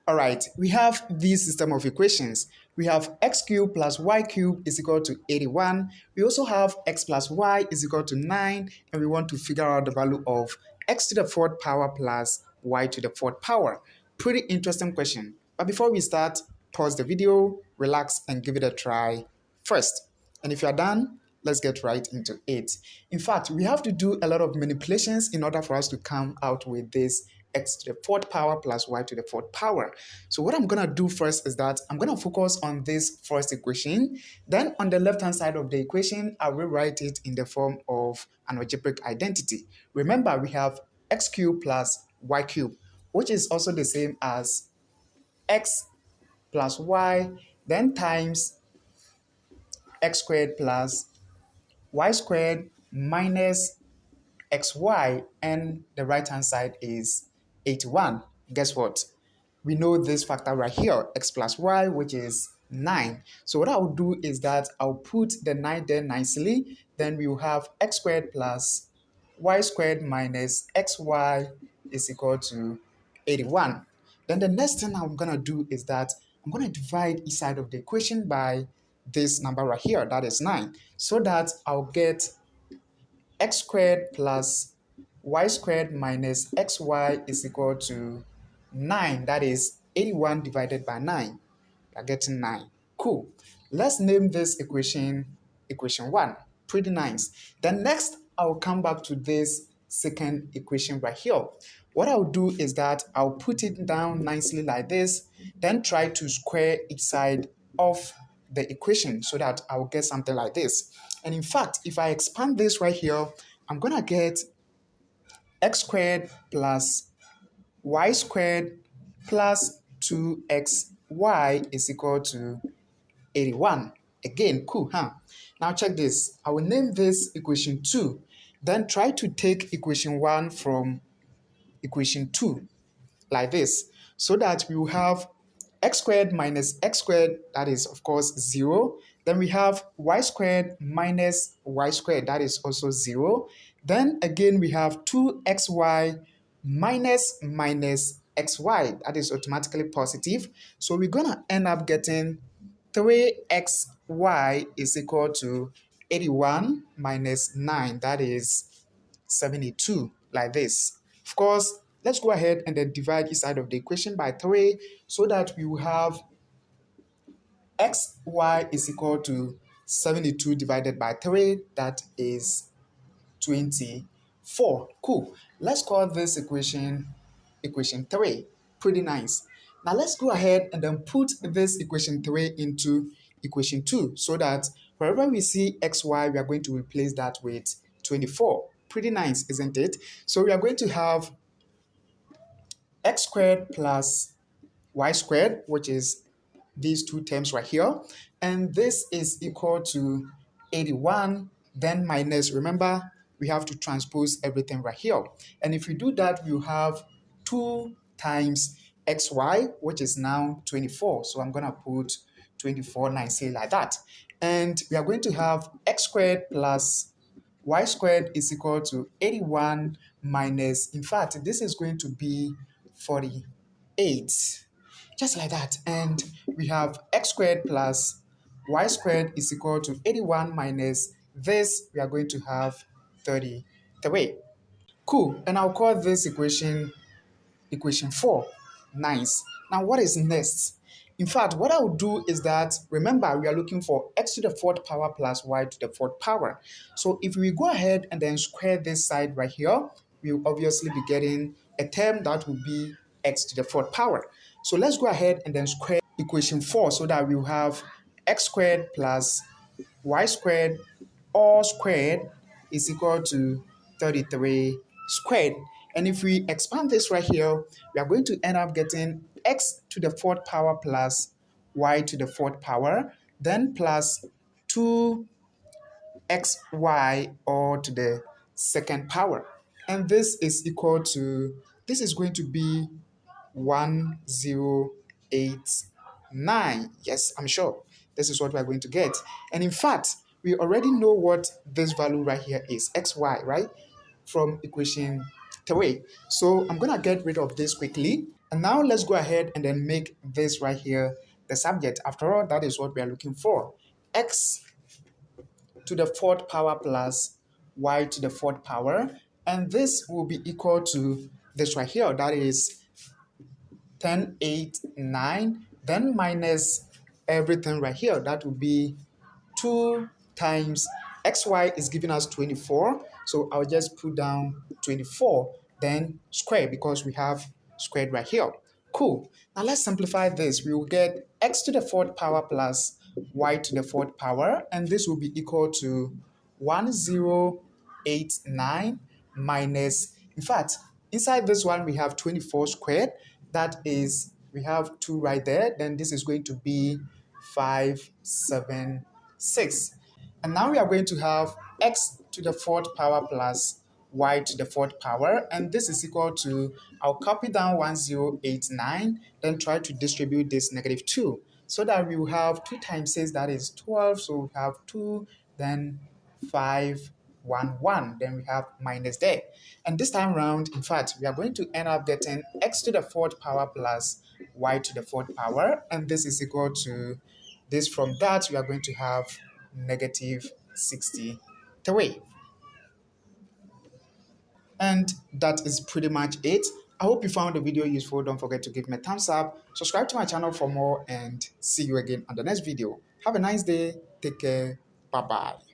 All right, we have this system of equations. We have x cubed plus y cubed is equal to 81. We also have x plus y is equal to 9, and we want to figure out the value of x to the fourth power plus y to the fourth power. Pretty interesting question. But before we start, pause the video, relax, and give it a try first. And if you're done, let's get right into it. In fact, we have to do a lot of manipulations in order for us to come out with this x to the fourth power plus y to the fourth power. So what I'm going to do first is that I'm going to focus on this first equation. Then on the left hand side of the equation, I will write it in the form of an algebraic identity. Remember, we have x cubed plus y cubed, which is also the same as x plus y, then times x squared plus y squared minus xy, and the right hand side is 81. Guess what? We know this factor right here, x plus y, which is 9. So what I'll do is that I'll put the 9 there nicely. Then we will have x squared plus y squared minus xy is equal to 81. Then the next thing I'm going to do is that I'm going to divide each side of the equation by this number right here, that is 9, so that I'll get x squared plus y squared minus xy is equal to 9. That is 81 divided by 9. We're getting 9. Cool. Let's name this equation equation 1. Pretty nice. Then next, I'll come back to this second equation right here. What I'll do is that I'll put it down nicely like this, then try to square each side of the equation so that I'll get something like this. And in fact, if I expand this right here, I'm going to get x squared plus y squared plus 2xy is equal to 81. Again, cool, huh? Now check this. I will name this equation 2. Then try to take equation 1 from equation 2 like this, so that we will have x squared minus x squared, that is of course 0. Then we have y squared minus y squared, that is also 0. Then again we have 2xy minus xy, that is automatically positive. So we're gonna end up getting 3xy is equal to 81 minus 9, that is 72, like this. Of course, let's go ahead and then divide each side of the equation by 3, so that we will have xy is equal to 72 divided by 3, that is 24. Cool. Let's call this equation equation 3. Pretty nice. Now let's go ahead and then put this equation 3 into equation 2, so that wherever we see xy, we are going to replace that with 24. Pretty nice, isn't it? So we are going to have x squared plus y squared, which is these two terms right here, and this is equal to 81, then minus, remember, we have to transpose everything right here. And if we do that, we'll have 2 times xy, which is now 24. So I'm going to put 24 nicely like that. And we are going to have x squared plus y squared is equal to 81 minus, in fact, this is going to be 48. Just like that. And we have x squared plus y squared is equal to 81 minus this, we are going to have 33. Cool. And I'll call this equation equation 4. Nice. Now what is next? In fact, what I will do is that, remember, we are looking for x to the fourth power plus y to the fourth power. So if we go ahead and then square this side right here, we will obviously be getting a term that will be x to the fourth power. So let's go ahead and then square equation 4, so that we will have x squared plus y squared all squared is equal to 33 squared. And if we expand this right here, we are going to end up getting x to the fourth power plus y to the fourth power, then plus 2xy all to the second power. And this is equal to, this is going to be 1089. Yes, I'm sure this is what we're going to get. And in fact, we already know what this value right here is, xy, right? From equation 3. So I'm going to get rid of this quickly. And now let's go ahead and then make this right here the subject. After all, that is what we are looking for. X to the fourth power plus y to the fourth power. And this will be equal to this right here. That is 10, 8, 9. Then minus everything right here. That will be 2 times xy is giving us 24. So I'll just put down 24, then square because we have squared right here. Cool. Now let's simplify this. We will get x to the fourth power plus y to the fourth power, and this will be equal to 1089 minus, in fact, inside this one we have 24 squared. That is, we have 2 right there. Then this is going to be 576. And now we are going to have x to the fourth power plus y to the fourth power. And this is equal to, I'll copy down 1089, then try to distribute this -2. So that we will have 2 times 6, that is 12. So we have 2, then 5, 1, 1. Then we have minus there. And this time round, in fact, we are going to end up getting x to the fourth power plus y to the fourth power. And this is equal to this. From that, we are going to have -63. And that is pretty much it. I hope you found the video useful. Don't forget to give me a thumbs up, subscribe to my channel for more, and see you again on the next video. Have a nice day. Take care. Bye bye.